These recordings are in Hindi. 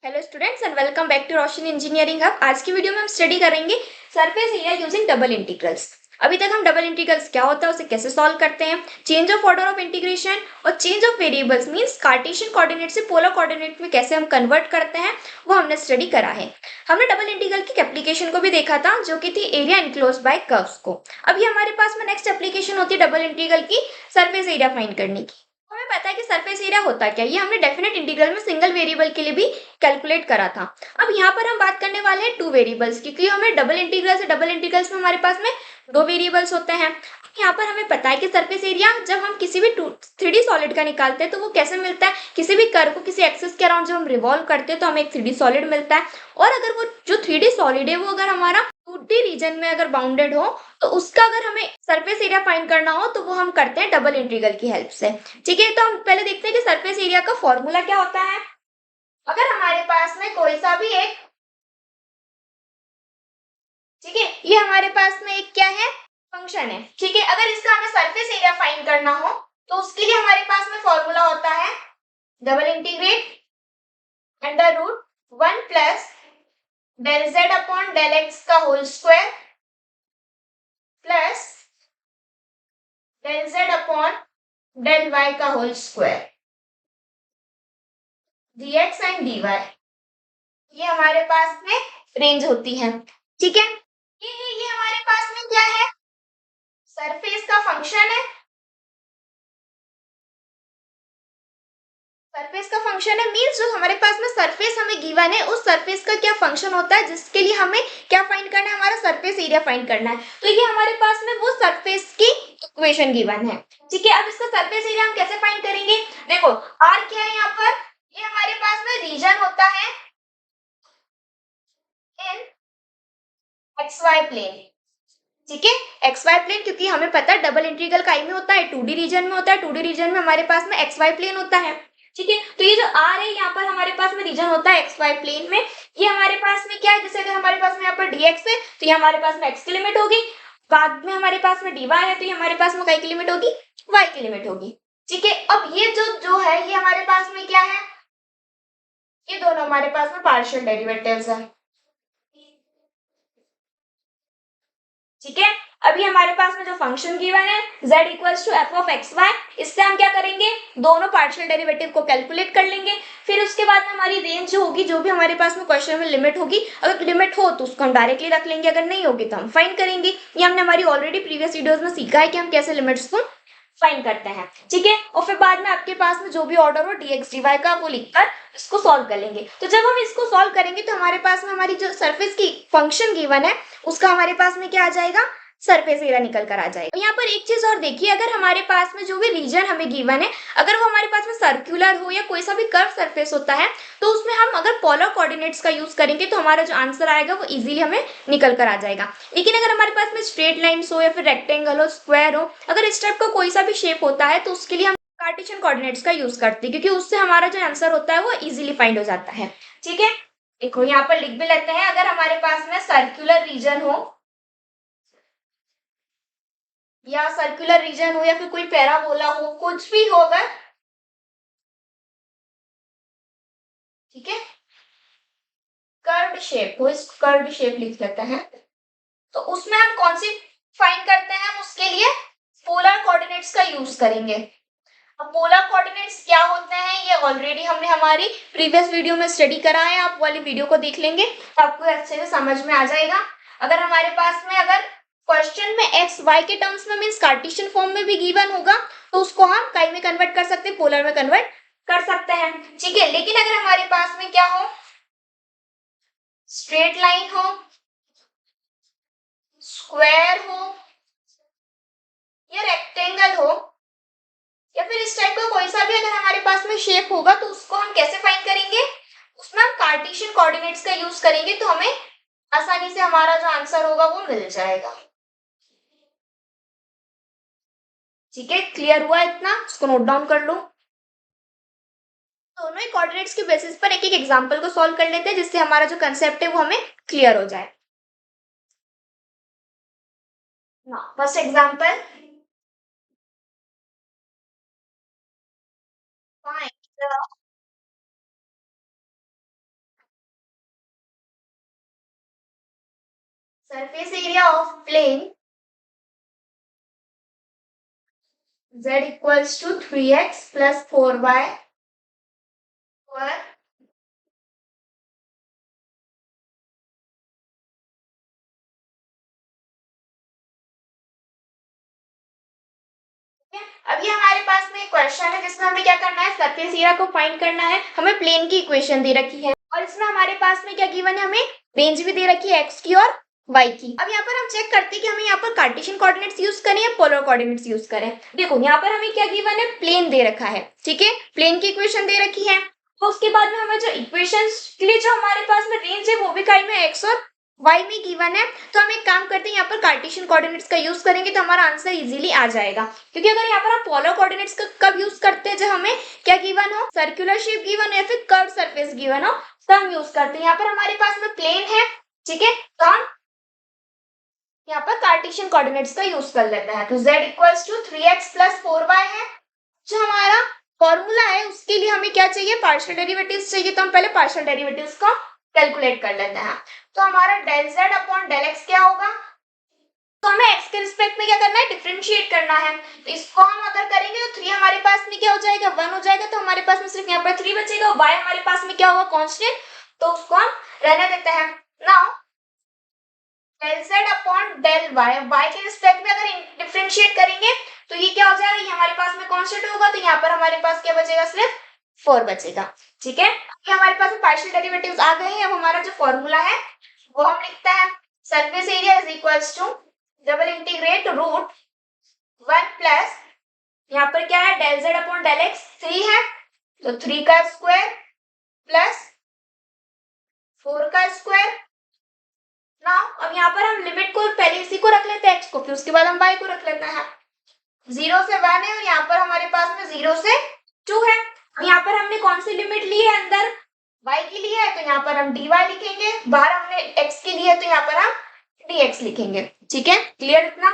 Hello students and welcome back to Roshni engineering hub. आज की वीडियो में हम स्टडी करेंगे surface area using double integrals. अभी तक हम डबल इंटीग्रल्स क्या होता है, उसे कैसे सॉल्व करते हैं, change of order of integration और change of variables means Cartesian coordinate से पोलर कोऑर्डिनेट में कैसे हम कन्वर्ट करते हैं, वो हमने स्टडी करा है। हमने डबल इंटीग्रल की एप्लीकेशन को भी देखा था, जो कि थी एरिया इनक्लोज्ड बाय कर्व्स को। अभी हमारे पास में नेक्स्ट एप्लीकेशन होती है डबल इंटीग्रल की सरफेस एरिया फाइंड करने की। हमें पता है कि सरफेस एरिया होता क्या है, ये हमने डेफिनेट इंटीग्रल में सिंगल वेरिएबल के लिए भी कैलकुलेट करा था। अब यहाँ पर हम बात करने वाले हैं टू वेरिएबल्स की, क्योंकि हमें डबल इंटीग्रल से डबल इंटीग्रल्स में हमारे पास में दो वेरिएबल्स होते हैं। यहाँ पर हमें पता है कि सरफेस एरिया जब हम किसी भी 3D सॉलिड का निकालते हैं तो वो कैसे मिलता है, किसी भी कर्व को किसी एक्सिस के अराउंड जब हम रिवॉल्व करते हैं तो हमें एक 3D सॉलिड मिलता है। और अगर वो जो 3D सॉलिड है वो अगर हमारा 2D रीजन में अगर बाउंडेड हो तो उसका अगर हमें सरफेस एरिया फाइंड करना हो तो वो हम करते हैं डबल इंटीग्रल की हेल्प से। ठीक है, तो हम पहले देखते हैं कि सरफेस एरिया का फॉर्मूला क्या होता है। अगर हमारे पास में कोई सा भी एक, ठीक है, ये हमारे पास में एक क्या है, फंक्शन है। ठीक है, अगर इसका हमें सरफेस एरिया फाइंड करना हो तो उसके लिए हमारे पास में फॉर्मूला होता है double integrate under root 1 plus del z upon del x का whole square plus del z upon del y का whole square dx and dy। ये हमारे पास में रेंज होती है। ठीक है, ये हमारे पास में क्या है, सरफेस का फंक्शन है। सरफेस का फंक्शन है मींस जो हमारे पास में सरफेस हमें गिवन है उस सरफेस का क्या फंक्शन होता है, जिसके लिए हमें क्या फाइंड करना है, हमारा सरफेस एरिया फाइंड करना है। तो ये हमारे पास में वो सरफेस की इक्वेशन गिवन है। ठीक है, अब इसका सरफेस एरिया हम कैसे फाइंड करेंगे, देखो आर क्या है यहाँ पर, ये हमारे पास में रीजन होता है इन एक्स वाई प्लेन। ठीक है, एक्स वाई प्लेन, क्योंकि हमें पता है डबल इंटीग्रल का में होता है 2D रीजन में होता है, 2D रीजन में हमारे पास में एक्स वाई प्लेन होता है। ठीक है, तो ये जो आर है यहाँ पर हमारे पास में रीजन होता है एक्स वाई प्लेन में। ये हमारे पास में क्या है, जैसे अगर हमारे पास में यहाँ पर dx है तो ये हमारे पास में x की लिमिट होगी, बाद में हमारे पास में dy है तो ये हमारे पास में y की लिमिट होगी, y की लिमिट होगी। ठीक है, अब ये जो जो है ये हमारे पास में क्या है, ये दोनों हमारे पास में पार्शियल डेरिवेटिव्स है। ठीक है, अभी हमारे पास में जो फंक्शन गिवन है z equals to f of x y, इससे हम क्या करेंगे, दोनों पार्शियल डेरिवेटिव को कैलकुलेट कर लेंगे। फिर उसके बाद में हमारी रेंज जो होगी, जो भी हमारे पास में क्वेश्चन में लिमिट होगी, अगर लिमिट हो तो उसको हम डायरेक्टली रख लेंगे, अगर नहीं होगी तो हम फाइंड करेंगे। ये हमने हमारी ऑलरेडी प्रीवियस वीडियोस में सीखा है कि हम कैसे लिमिट्स को फाइंड करते हैं। ठीक है, और फिर बाद में आपके पास में जो भी ऑर्डर हो dx dy का वो लिखकर इसको सॉल्व कर लेंगे। तो जब हम इसको सॉल्व करेंगे तो हमारे पास में हमारी जो सरफेस की फंक्शन गिवन है उसका हमारे पास में क्या आ जाएगा, सरफेस एरिया निकल कर आ जाएगा। यहाँ पर एक चीज और देखिए, अगर हमारे पास में जो भी रीजन हमें गिवन है अगर वो हमारे पास में सर्कुलर हो या कोई सा भी कर्व सरफेस होता है तो उसमें हम अगर पोलर कोऑर्डिनेट्स का यूज करेंगे तो हमारा जो आंसर आएगा वो इजीली हमें निकल कर आ जाएगा। लेकिन अगर हमारे पास में स्ट्रेट लाइन्स हो या फिर रेक्टेंगल हो, स्क्वायर हो, अगर इस टाइप का कोई सा भी शेप होता है तो उसके लिए हम कार्टेशियन कोऑर्डिनेट्स का यूज करते हैं, क्योंकि उससे हमारा जो आंसर होता है वो इजीली फाइंड हो जाता है। ठीक है, देखो यहाँ पर लिख भी लेते हैं, अगर हमारे पास में सर्कुलर रीजन हो या सर्कुलर रीजन हो या फिर कोई पैराबोला हो, कुछ भी हो अगर, ठीक है, कर्व्ड शेप हो, इस कर्व्ड शेप लिख लेते हैं, तो उसमें हम कौन सी फाइंड करते हैं, हम उसके लिए पोलर कोऑर्डिनेट्स का यूज करेंगे। अब पोलर कोऑर्डिनेट्स क्या होते हैं ये ऑलरेडी हमने हमारी प्रीवियस वीडियो में स्टडी करा है, आप वाली वीडियो को देख लेंगे तो आपको अच्छे से समझ में आ जाएगा। अगर हमारे पास में अगर क्वेश्चन में एक्स वाई के टर्म्स में मींस कार्टेशियन फॉर्म में भी गिवन होगा तो उसको हम काई में कन्वर्ट कर सकते हैं, पोलर में कन्वर्ट कर सकते हैं। ठीक है, लेकिन अगर हमारे पास में क्या हो, स्ट्रेट लाइन हो, स्क्वायर हो या रेक्टेंगल हो या फिर इस टाइप का कोई सा भी अगर हमारे पास में शेप होगा तो उसको हम कैसे फाइंड करेंगे, उसमें हम कार्टेशियन कोऑर्डिनेट्स का यूज करेंगे तो हमें आसानी से हमारा जो आंसर होगा वो मिल जाएगा। ठीक है, क्लियर हुआ इतना, इसको नोट डाउन कर लो। दोनों ही कोऑर्डिनेट्स के बेसिस पर एक एक एग्जांपल को सॉल्व कर लेते हैं जिससे हमारा जो कंसेप्ट है वो हमें क्लियर हो जाए। ना first example, find the surface area of plane z equals to 3x plus 4y पर अब ये हमारे पास में एक क्वेश्चन है जिसमें हमें क्या करना है, सरफेस एरिया को फाइंड करना है। हमें प्लेन की इक्वेशन दे रखी है और इसमें हमारे पास में क्या गिवन है, हमें रेंज भी दे रखी है एक्स की और वाई की। अब यहाँ पर हम चेक करते हैं कि हमें यहाँ पर कार्टेशियन कोऑर्डिनेट्स यूज करें या पोलर कोऑर्डिनेट्स यूज करें। देखो यहाँ पर हमें क्या गिवन है, प्लेन दे रखा है, ठीक है, प्लेन की इक्वेशन दे रखी है। तो उसके बाद में हमें जो इक्वेशन के लिए जो हमारे पास में रेंज है वो भी काइंड में एक्स और वाई में गिवन है। तो हम एक काम करते हैं, यहाँ पर कार्टेशियन कोऑर्डिनेट्स का यूज करेंगे तो हमारा आंसर इजीली आ जाएगा। क्योंकि अगर यहाँ पर हम पोलर कोऑर्डिनेट्स का कब यूज करते हैं, जब हमें क्या गिवन हो, सर्कुलर शेप गिवन हो या फिर कर्व सरफेस गिवन हो, तो हम यूज करते हैं। यहाँ पर हमारे पास में प्लेन है, ठीक है, तो हम यहाँ पर कार्टेशियन कोऑर्डिनेट्स का यूज कर लेते हैं। तो z equals to 3x plus 4y है। जो हमारा फॉर्मूला है उसके लिए हमें क्या चाहिए, पार्शियल डेरिवेटिव्स चाहिए। तो हम पहले पार्शियल डेरिवेटिव्स को कैलकुलेट कर लेते हैं। तो हमारा del z upon del x क्या होगा, तो हमें x के रिस्पेक्ट में क्या करना है, डिफरेंशिएट करना है। तो इसको हम अगर करेंगे तो 3 हमारे पास में क्या हो जाएगा, 1 हो जाएगा। तो हमारे पास में सिर्फ यहाँ पर 3 बचेगा और y हमारे पास में क्या होगा, कांस्टेंट, तो उसको हम रहने देते हैं। Now del z upon del y के रिस्पेक्ट में अगर डिफरेंशिएट करेंगे तो ये क्या हो जाएगा, ये हमारे पास में कांस्टेंट होगा। तो यहाँ पर हमारे पास क्या बचेगा, सिर्फ 4 बचेगा, ठीक है। ये हमारे पास में पार्शियल डेरिवेटिव्स आ गए हैं। अब हमारा जो फॉर्मूला है वो हम लिखते हैं, surface area is equals to double integrate root 1 plus, यहाँ पर क्या है, del z upon del x 3 है, तो 3 का स्क्वायर प्लस 4 का स्क्वायर। नाउ अब यहाँ पर हम लिमिट को पहले इसी को रख लेते हैं x को, फिर उसके बाद हम y को रख लेते हैं। 0 से 1 है और यहाँ पर हमारे पास में 0 से 2 है। यहाँ पर हमने कौन सी लिमिट ली है, अंदर y की ली है, तो यहाँ पर हम dy लिखेंगे। बाहर हमने x की ली है तो यहाँ पर हम dx लिखेंगे, ठीक है, क्लियर इतना।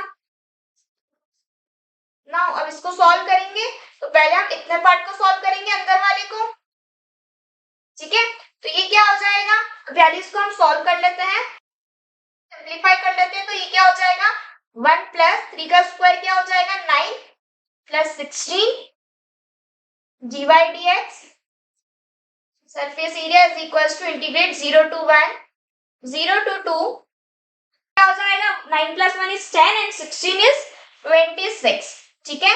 नाउ अब इसको सॉल्व करेंगे तो पहले हम इतने पार्ट को सॉल्व करेंगे, अंदर वाले को, ठीक है। तो ये क्या हो जाएगा, वैल्यूज को हम सॉल्व कर लेते हैं, सिंप्लीफाई कर लेते हैं। तो ये क्या हो जाएगा, 1 प्लस 3 का स्क्वायर क्या हो जाएगा, 9 plus 16 dy dx। Surface area is equals to integrate 0 to 1 0 to 2 क्या हो जाएगा, 9 प्लस 1 इज 10 एंड 16 इज 26, ठीक है,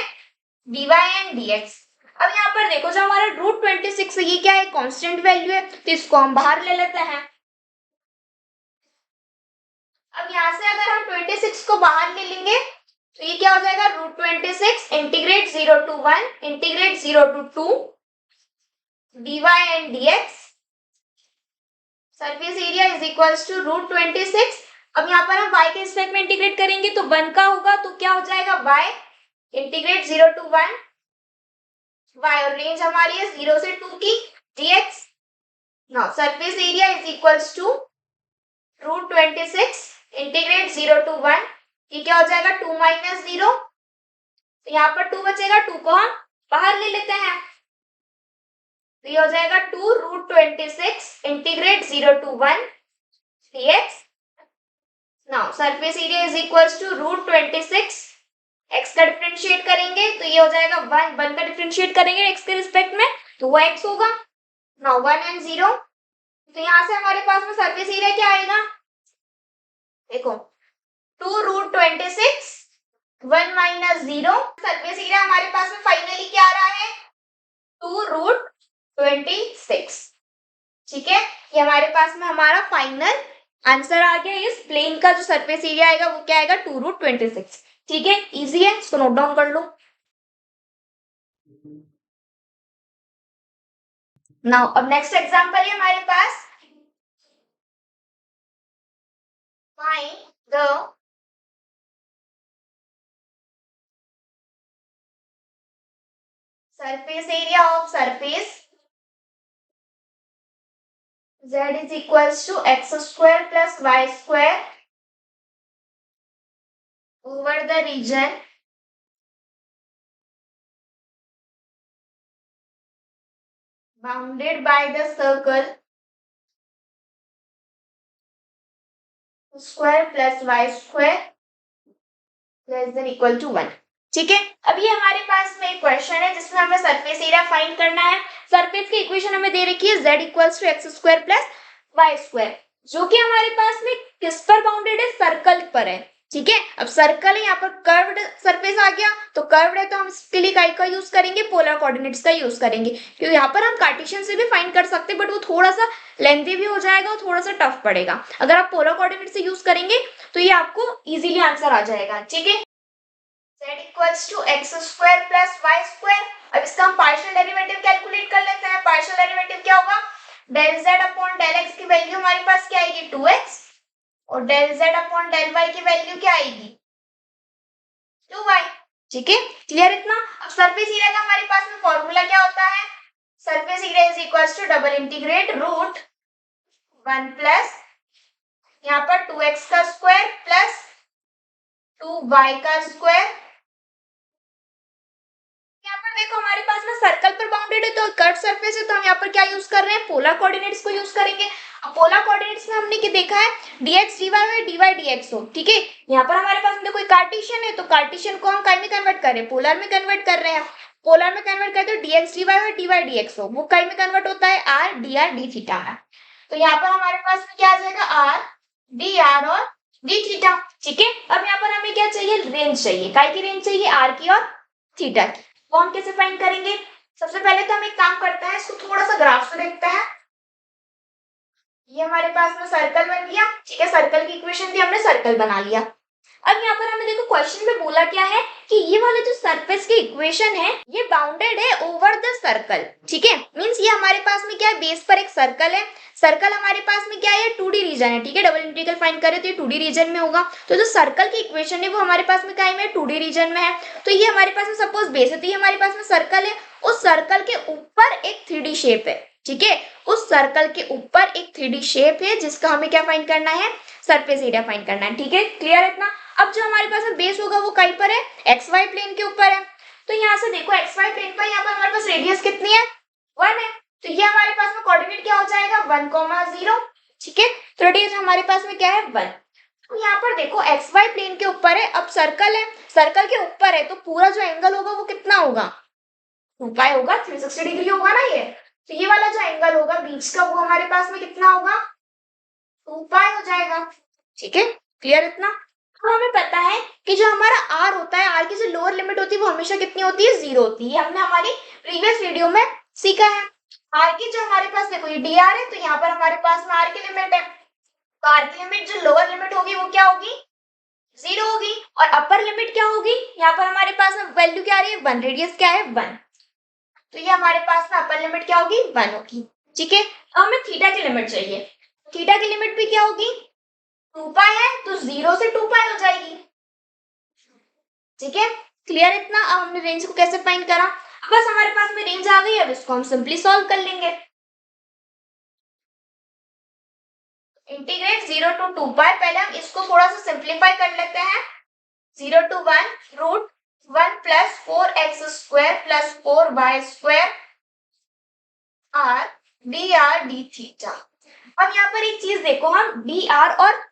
dy एंड dx। अब यहाँ पर देखो जो हमारा रूट 26 है ये क्या है, कांस्टेंट वैल्यू है, तो इसको हम बाहर ले लेते हैं। अब यहाँ से अगर हम 26 को बाहर ले लेंगे तो ये क्या हो जाएगा, root 26 integrate 0 to 1 integrate 0 to 2 dy and dx। Surface area is equals to root 26। अब यहाँ पर हम y के रिस्पेक्ट में इंटीग्रेट करेंगे तो 1 का होगा, तो क्या हो जाएगा, y इंटीग्रेट 0 टू 1 y, और रेंज हमारी है 0 से 2 की dx। Now surface area is equals to root 26 integrate 0 to 1, ये क्या हो जाएगा, 2 माइनस 0, तो यहाँ पर 2 बचेगा, 2 को हम बाहर ले लेते हैं। तो ये हो जाएगा 2 root 26 integrate 0 to 1 dx। Now surface area is equals to root 26, x का डिफरेंशिएट करेंगे तो ये हो जाएगा 1 का डिफरेंशिएट करेंगे x के रिस्पेक्ट में तो वो x होगा। नाउ 1 एंड 0, तो यहाँ से हमारे पास में सरफेस एरिया क्या आएगा, देखो 2 रूट 26 1 माइनस 0, सरफेस एरिया हमारे पास में फाइनली क्या आ रहा है, 2 रूट 26, ठीक है। ये हमारे पास में हमारा फाइनल आंसर आ गया। इस प्लेन का जो सरफेस एरिया आएगा वो क्या आएगा, 2 रूट 26, ठीक है, इजी है, इसको नोट डाउन कर लो। नाउ अब नेक्स्ट एग्जांपल है हमारे पास, find the surface area of surface z is equals to x square plus y square over the region bounded by the circle square plus y square less than equal to 1। ठीक है, अब ये हमारे पास में एक क्वेश्चन है जिसमें हमें सरफेस एरिया फाइंड करना है। सरफेस की इक्वेशन हमें दे रखी है z equals to x square plus y square, जो कि हमारे पास में किस पर बाउंडेड है, सर्कल पर है। ठीक है, अब सर्कल है, यहाँ पर कर्व्ड सरफेस आ गया, तो कर्व्ड है तो हम इसके लिए काय का यूज करेंगे, पोलर कोऑर्डिनेट्स का यूज करेंगे, क्योंकि यहाँ पर हम कार्टेशियन से भी फाइंड कर सकते हैं, बट वो थोड़ा सा लेंथी भी हो जाएगा और थोड़ा सा टफ पड़ेगा। अगर आप पोलर कोऑर्डिनेट से यूज करेंगे तो ये आपको इजीली आंसर आ जाएगा। ठीक है, z equals to x square plus y square. अब इसका हम पार्शियल डेरिवेटिव कैलकुलेट कर लेते हैं। पार्शियल डेरिवेटिव क्या होगा, del z upon del x की वैल्यू हमारे पास क्या आएगी 2x, और del z upon del y की वैल्यू क्या आएगी 2y। ठीक है, क्लियर इतना। अब सरफेस एरिया का हमारे पास में फॉर्मूला क्या होता है, surface area is equals to double integrate root 1 plus यहाँ पर 2x का स्क्वायर प्लस 2y का स्क्वायर। यहाँ पर देखो हमारे पास में सर्कल पर बाउंडेड है तो कर्व सरफेस है, तो हम यहाँ पर क्या यूज कर रहे हैं, पोलर कोऑर्डिनेट्स को यूज करेंगे। अब पोलर कोऑर्डिनेट्स में हमने क्या देखा है, dx dy है dy dx हो। ठीक है, यहाँ पर हमारे पास में देखो कार्टेशियन है, तो कार्टेशियन को हम काय में कन्वर्ट कर रहे हैं, पोलर में कन्वर्ट कर रहे हैं। पोलर में कन्वर्ट करते हो dx dy है dy dx हो, वो काय में कन्वर्ट होता है r dr d थीटा में। तो यहाँ पर हमारे पास में क्या आ जाएगा r dr और d थीटा। ठीक है, अब यहाँ पर हमें क्या चाहिए, रेंज चाहिए, काय की रेंज चाहिए, r की और थीटा की। वो हम कैसे फाइंड करेंगे, सबसे पहले तो हम एक काम करते हैं, इसको थोड़ा सा ग्राफ से देखते हैं। ये हमारे पास में सर्कल बन गया। ठीक है, सर्कल की इक्वेशन थी, हमने सर्कल बना लिया। अब यहाँ पर हमें देखो क्वेश्चन में बोला क्या है कि ये वाला जो सरफेस की इक्वेशन है ये बाउंडेड है ओवर द सर्कल। ठीक है, मींस ये हमारे पास में क्या है, बेस पर एक सर्कल है, सर्कल हमारे पास में क्या है 2D रीजन है। ठीक है, डबल इंटीग्रल फाइंड करें तो ये 2D रीजन में होगा, तो जो सर्कल की इक्वेशन है वो हमारे पास में क्या है, 2D रीजन में है। तो ये हमारे पास में सपोज बेस है, तो ये हमारे पास में सर्कल है, उस सर्कल के ऊपर एक 3D शेप है। ठीक है, उस सर्कल के ऊपर एक 3D शेप है जिसका हमें क्या फाइंड करना है, सरफेस एरिया फाइंड करना है। ठीक है, क्लियर है इतना। अब जो हमारे पास में बेस होगा वो कहीं पर है, एक्स वाई प्लेन के ऊपर है, तो यहाँ से देखो एक्स वाई प्लेन पर यहाँ पर हमारे पास रेडियस कितनी है 1 है, तो ये हमारे पास में कोऑर्डिनेट क्या हो जाएगा 1,0। ठीक है, तो रेडियस हमारे पास में क्या है 1। तो यहाँ पर देखो एक्स वाई प्लेन के ऊपर है, अब सर्कल है, सर्कल के ऊपर है, तो पूरा जो एंगल होगा वो कितना होगा 2 पाई होगा, 360 डिग्री होगा ना ये। तो ये वाला जो एंगल होगा बीच का वो हमारे पास में कितना होगा 2 पाई हो जाएगा। ठीक है, क्लियर इतना। तो हमें पता है कि जो हमारा r होता है, r की जो लोअर लिमिट होती है वो हमेशा कितनी होती है 0 होती है, हमने हमारी प्रीवियस वीडियो में सीखा है। r की जो हमारे पास देखो ये dr है, तो यहाँ पर हमारे पास में r की लिमिट है, तो r की लिमिट जो लोअर लिमिट होगी वो क्या होगी 0 होगी, और अपर लिमिट क्या होगी, यहाँ पर हमारे पास में वैल्यू क्या आ रही है 1, रेडियस क्या है 1, तो ये हमारे पास में अपर लिमिट क्या होगी 1 होगी। ठीक है, अब हमें थीटा की लिमिट चाहिए, थीटा की लिमिट भी क्या होगी 2 पाई है, तो 0 से 2 पाई हो जाएगी। ठीक है, क्लियर इतना। अब हमने रेंज को कैसे फाइंड करा, अब बस हमारे पास में रेंज आ गई, अब इसको हम सिंपली सॉल्व कर लेंगे। इंटीग्रेट 0 to 2 पाई, पहले हम इसको थोड़ा सा सिंप्लीफाई कर लेते हैं। 0 to 1 root 1 plus 4x square plus 4y square r dr d theta. अब यहाँ पर एक चीज देखो, हम dr और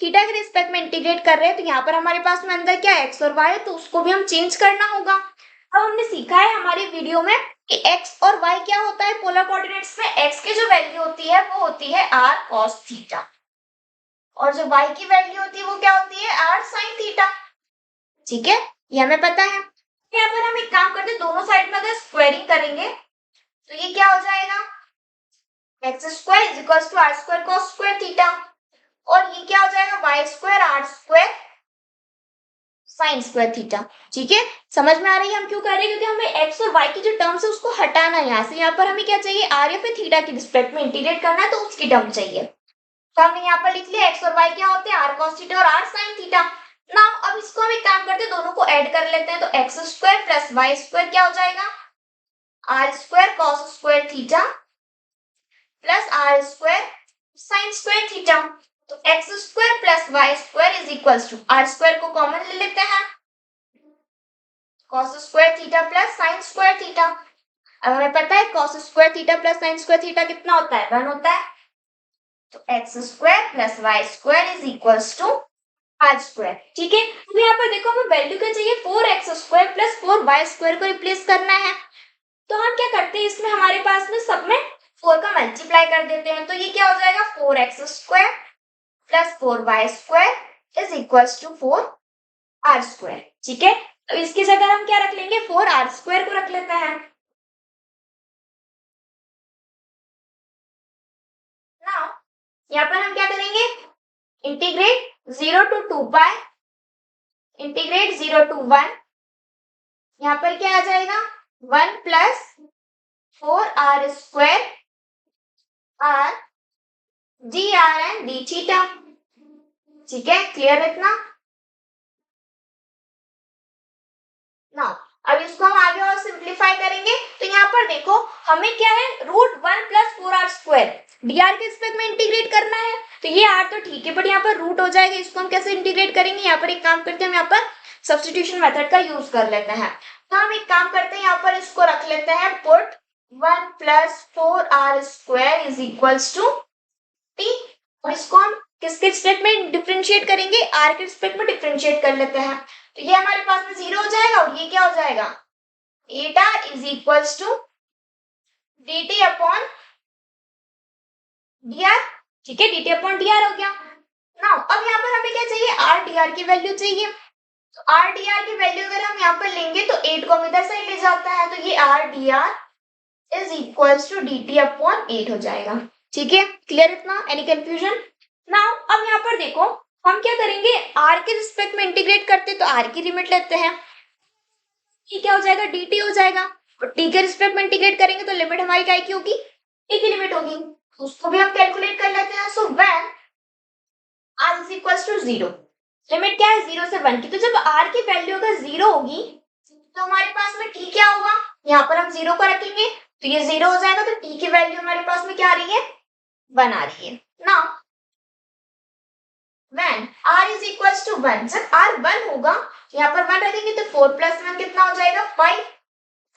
थीटा के रिस्पेक्ट में इंटीग्रेट कर रहे हैं, तो यहाँ पर हमारे पास में अंदर क्या x और y है, तो उसको भी हम चेंज करना होगा। अब हमने सीखा है हमारी वीडियो में कि x और y क्या होता है पोलर कोऑर्डिनेट्स में, x की जो वैल्यू होती है वो होती है r cos थीटा, और जो y की वैल्यू होती है वो क्या होती है r sin थीटा। ठीक है, ये हमें पता है। यहाँ पर हम एक काम करते हैं, दोनों साइड में अगर स्क्वायरिंग करेंगे तो ये क्या हो जाएगा x square is equal to r square cos square theta, और ये क्या हो जाएगा y square r square sign square theta. ठीक है, समझ में आ रही है हम क्यों कर रहे हैं, क्योंकि हमें एक्स और वाई की जो टर्म्स है उसको हटाना है यहाँ से। यहाँ पर हमें क्या चाहिए आर या फिर थीटा की रिस्पेक्ट में इंटीग्रेट करना है, तो उसकी टर्म चाहिए, तो हमने यहाँ पर लिख लिया एक्स और वाई क्या होते हैं आर कॉस थीटा और आर साइन थीटा। नाउ अब इसको हम एक काम करते हैं, दोनों को ऐड कर लेते हैं, तो x square plus y square क्या हो जाएगा r square cos square theta plus r square sign square theta. तो x square plus y square is equal to r square को कॉमन ले लेते हैं, cos square theta plus sin square theta. अब हमें पता है cos square theta plus sin square theta कितना होता है 1 होता है, तो x square plus y square is equals to r square. ठीक है, अब यहाँ पर देखो हमें वैल्यू क्या चाहिए, 4x² प्लस 4y² को रिप्लेस करना है। तो हम क्या करते हैं, इसमें हमारे पास में सब में 4 का मल्टीप्लाई कर देते हैं। तो ये क्या हो जाएगा, 4x² plus 4y² is equals to 4r²। ठीक है, तो इसकी जगह हम क्या रख लेंगे, 4r² को रख लेते हैं। नाउ यहाँ पर हम क्या करेंगे, integrate 0 to 2 pi, integrate 0 to 1, यहाँ पर क्या आ जाएगा 1 प्लस 4r² r dr and d theta. ठीक है, क्लियर है इतना। नाउ अब इसको हम आगे और सिंप्लीफाई करेंगे। तो यहाँ पर देखो हमें क्या है, √1 प्लस 4r² dr के रिस्पेक्ट में इंटीग्रेट करना है। तो ये r तो ठीक है, बट यहाँ पर रूट हो जाएगा, इसको हम कैसे इंटीग्रेट करेंगे, यहाँ पर एक काम करते हैं, हम यहाँ पर सब्स्टिट्यूशन मेथड का यूज कर लेते हैं। तो हम एक काम करते हैं, यहाँ पर इसको रख लेते हैं, पुट 1 प्लस 4r² is equals to t, और इसको हम किसके रिस्पेक्ट में डिफरेंशिएट करेंगे, r के रिस्पेक्ट में डिफरेंशिएट कर लेते हैं। तो ये हमारे पास में 0 हो जाएगा, और ये क्या हो जाएगा, 8r is equals to dt upon dr। ठीक है, dt अपॉन dr हो गया। नाउ अब यहाँ पर हमें क्या चाहिए, r dr की वैल्यू चाहिए। तो r dr की वैल्यू अगर हम यहाँ पर लेंगे तो 8 को हम इधर साइड ले जाता है, तो ये r dr is equals to dt upon 8 हो जाएगा। ठीक है, क्लियर इतना, एनी कंफ्यूजन। नाउ अब यहाँ पर देखो हम क्या करेंगे, r के रिस्पेक्ट में इंटीग्रेट करते तो r की लिमिट लेते हैं, ये क्या हो जाएगा, dt हो जाएगा। और t के रिस्पेक्ट में इंटीग्रेट करेंगे तो लिमिट हमारी क्या की होगी, a की लिमिट होगी, तो उसको भी हम कैलकुलेट कर लेते हैं। So when r is equals to 0, limit क्या है 0 से 1 की, तो जब r की वैल्यू अगर 0 होगी तो हमारे पास में t क्या होगा, यहाँ पर हम 0 को रखेंगे तो ये 0 हो जाएगा, तो t की वैल्यू हमारे पास में क्या आ रही है, 1 आ रही है। Now when r is equals to 1, जब r 1 होगा यहाँ पर 1 रखेंगे तो 4 प्लस 1 कितना हो जाएगा, 5,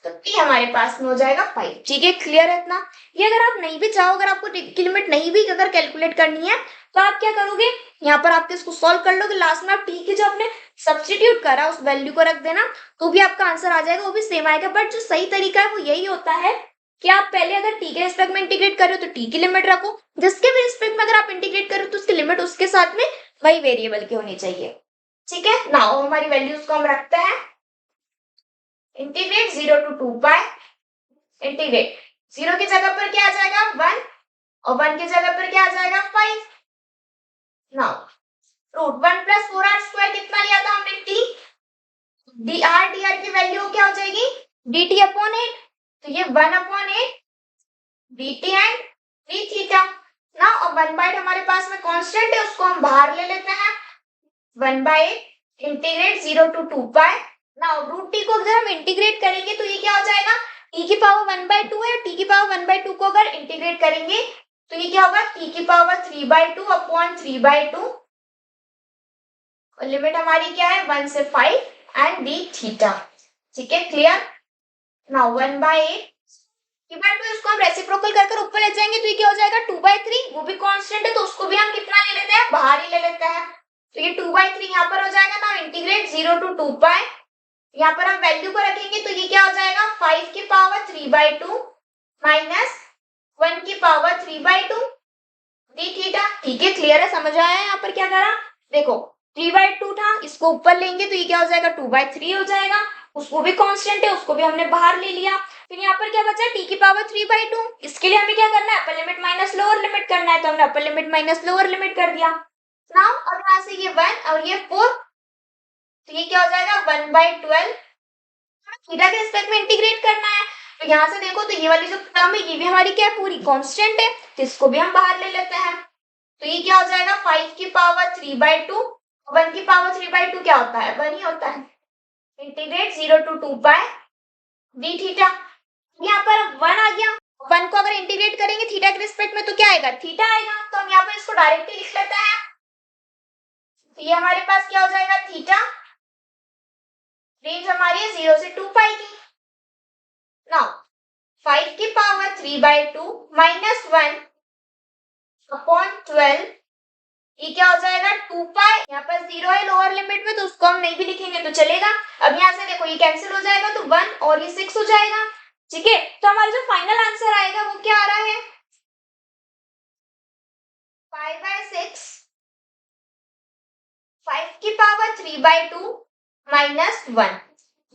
तो t हमारे पास में हो जाएगा 5। ठीक है, क्लियर है इतना। ये अगर आप नहीं भी चाहो, अगर आपको t की लिमिट नहीं भी अगर कैलकुलेट करनी है तो आप क्या करोगे, यहाँ पर आप इसको सॉल्व कर लोगे, लास्ट में आप t की जो आपने सब्स्टिट्यूट करा उस वैल्यू को रख देना, तो भी आपका आंसर आ जाएगा, वो भी सेम आएगा। बट जो सही तरीका है वो यही होता है कि आप पहले अगर t के रिस्पेक्ट में इंटीग्रेट कर रहे हो तो t की लिमिट रखो, जिसके भी रिस्पेक्ट में अगर आप इंटीग्रेट कर रहे हो तो उसकी लिमिट उसके साथ में वही वेरिएबल की होनी चाहिए। ठीक है, नाउ हमारी वैल्यूज को हम रखते हैं, इंटीग्रेट 0 to 2 पाई, इंटीग्रेट 0 की जगह पर क्या आ जाएगा 1, और 1 की जगह पर क्या आ जाएगा 5। नाउ √1 प्लस 4r² कितना लिया था हमने, t, dr की वैल्यू क्या हो जाएगी, dt अपॉन 8, तो ये 1 upon 8 dt and d theta. ना और 1/8 हमारे पास में कांस्टेंट है, उसको हम बाहर ले लेते हैं, 1/8 integrate 0 to 2 pi. Now √t को अगर हम इंटीग्रेट करेंगे तो ये क्या हो जाएगा, t की पावर 1/2 है, t की पावर 1/2 को अगर इंटीग्रेट करेंगे तो ये क्या होगा, t की पावर 3/2 अपॉन 3/2, और लिमिट हमारी क्या है 1 से 5 एंड d थीटा। ठीक है, क्लियर। नाउ 1/8 इसको हम रेसिप्रोकल कर ऊपर ले जाएंगे तो ये क्या हो जाएगा 2/3, वो भी कांस्टेंट है तो उसको भी हम कितना ले लेते हैं, बाहर ही ले लेते हैं, तो ये 2/3 यहाँ पर हो जाएगा। ना इंटीग्रेट 0 to 2 पाई, यहाँ पर हम वैल्यू को रखेंगे तो ये क्या हो जाएगा 5 की पावर 3/2 माइनस 1 की पावर 3/2 डी थीटा। ठीक है, क्लियर है, समझ आया यहाँ पर क्या करा, देखो 3/2 था, इसको ऊपर लेंगे तो ये क्या हो जाएगा 2/3 हो जाएगा, उसको भी कांस्टेंट है उसको भी हमने बाहर ले लिया, फिर यहाँ पर क्या बचा t की पावर 3/2, इसके लिए हमें क्या करना है, upper limit minus lower limit करना है, तो हमने upper limit minus lower limit कर दिया। नाउ अब यहाँ से ये 1 और ये 4, तो ये क्या हो जाएगा 1/12, थीटा के रिस्पेक्ट में इंटीग्रेट करना है, तो यहाँ से देखो तो ये वाली जो टर्म है ये भी हमारी क्या है, पूरी कांस्टेंट है, तो इसको भी हम बाहर ले लेते हैं, तो ये क्या हो जाएगा 5 की पावर 3/2, 1 की पावर 3/2 क्या होता है 1 ही होता है, integrate 0 to 2 pi D theta. यहाँ पर 1 आ गया, 1 को अगर इंटीग्रेट करेंगे थीटा के रिस्पेक्ट में तो क्या आएगा, थीटा आएगा, तो हम यहाँ पर इसको डायरेक्टली लिख लेते हैं, तो ये हमारे पास क्या हो जाएगा थीटा, रेंज हमारी है 0 से 2 पाई की। नाउ 5 की पावर 3/2 माइनस 1 अपॉन 12, ये क्या हो जाएगा 2 पाई। यहाँ पर 0 है लोअर लिमिट में तो उसको हम नहीं भी लिखेंगे तो चलेगा। अब यहाँ से देखो ये कैंसिल हो जाएगा तो 1 और ये 6 हो जाएगा। ठीक है, तो हमारा जो फाइनल आंसर आएगा वो क्या आ रहा है 5/6 5 की पावर 3/2 -1।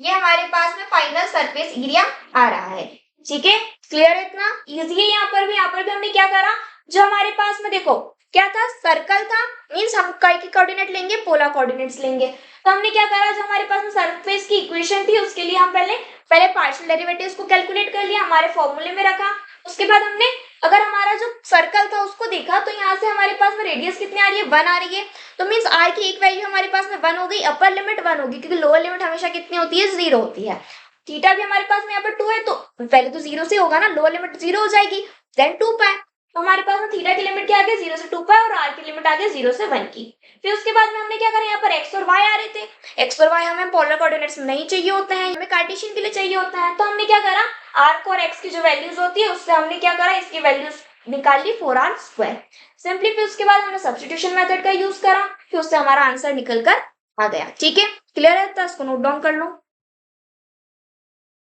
ये हमारे पास में फाइनल सरफेस एरिया आ रहा है। ठीक है, क्लियर है, इतना इजी है। यहाँ पर भी हमने क्या करा, जो हमारे पास में देखो क्या था, सर्कल था, मींस हम काय के कोऑर्डिनेट लेंगे, पोलर कोऑर्डिनेट्स लेंगे। तो हमने क्या करा, जो हमारे पास में सरफेस की इक्वेशन थी उसके लिए हम पहले पार्शियल डेरिवेटिव्स को कैलकुलेट कर लिया, हमारे फॉर्मूले में रखा। उसके बाद हमने अगर हमारा जो सर्कल था उसको देखा तो यहाँ से हमारे पास में रेडियस कितनी आ रही है 1 आ रही है। तो मींस आर की एक वैल्यू हमारे पास में 1 हो गई, अपर लिमिट 1 होगी क्योंकि लोअर लिमिट हमेशा कितनी होती है 0 होती है। थीटा भी हमारे पास में यहाँ पर 2 है तो पहले तो 0 से होगा ना, लोअर लिमिट 0 हो जाएगी, देन 2 पाई। तो हमारे पास में थीटा की लिमिट क्या आ गई 0 से 2 पाई और आर की लिमिट आ गई 0 से 1 की। फिर उसके बाद में हमने क्या करा, यहाँ पर एक्स और वाई आ रहे थे। एक्स और वाई हमें पोलर कोऑर्डिनेट्स में नहीं चाहिए होते हैं, हमें कार्टेशियन के लिए चाहिए होता है। तो हमने क्या करा, आर और एक्स की जो वैल्यूज होती है उससे हमने क्या करा, इसकी वैल्यूज निकाल ली 4r²। सिंपली फिर उसके बाद हमने सब्स्टिट्यूशन मेथड का यूज करा, फिर उससे हमारा आंसर निकल कर आ गया। ठीक है, क्लियर है, तो इसको नोट डाउन कर लो।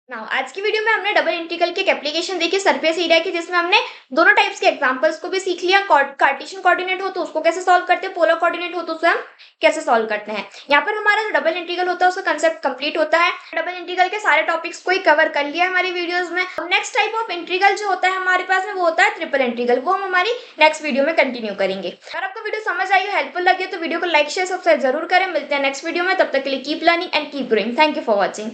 नाउ आज की वीडियो में हमने डबल इंटीग्रल की एक एप्लीकेशन देखी सरफेस एरिया की, जिसमें हमने दोनों टाइप्स के एग्जांपल्स को भी सीख लिया। कार्टेशियन कोऑर्डिनेट हो तो उसको कैसे सॉल्व करते हैं, पोलर कोऑर्डिनेट हो तो उसे हम कैसे सॉल्व करते हैं। यहाँ पर हमारा जो डबल इंटीग्रल होता है उसका कंसेप्ट कंप्लीट होता है। डबल इंटीग्रल के सारे टॉपिक्स को ही कवर कर लिया हमारी वीडियोज में। नेक्स्ट टाइप ऑफ इंटीग्रल जो होता है हमारे पास में वो होता है ट्रिपल इंटीग्रल, वो हम हमारी नेक्स्ट वीडियो में कंटिन्यू करेंगे। अगर आपको वीडियो समझ आई हो, हेल्पफुल लगी तो वीडियो को लाइक शेयर सब्सक्राइब जरूर करें। मिलते हैं नेक्स्ट वीडियो में, तब तक के लिए keep learning and keep growing. Thank you for watching.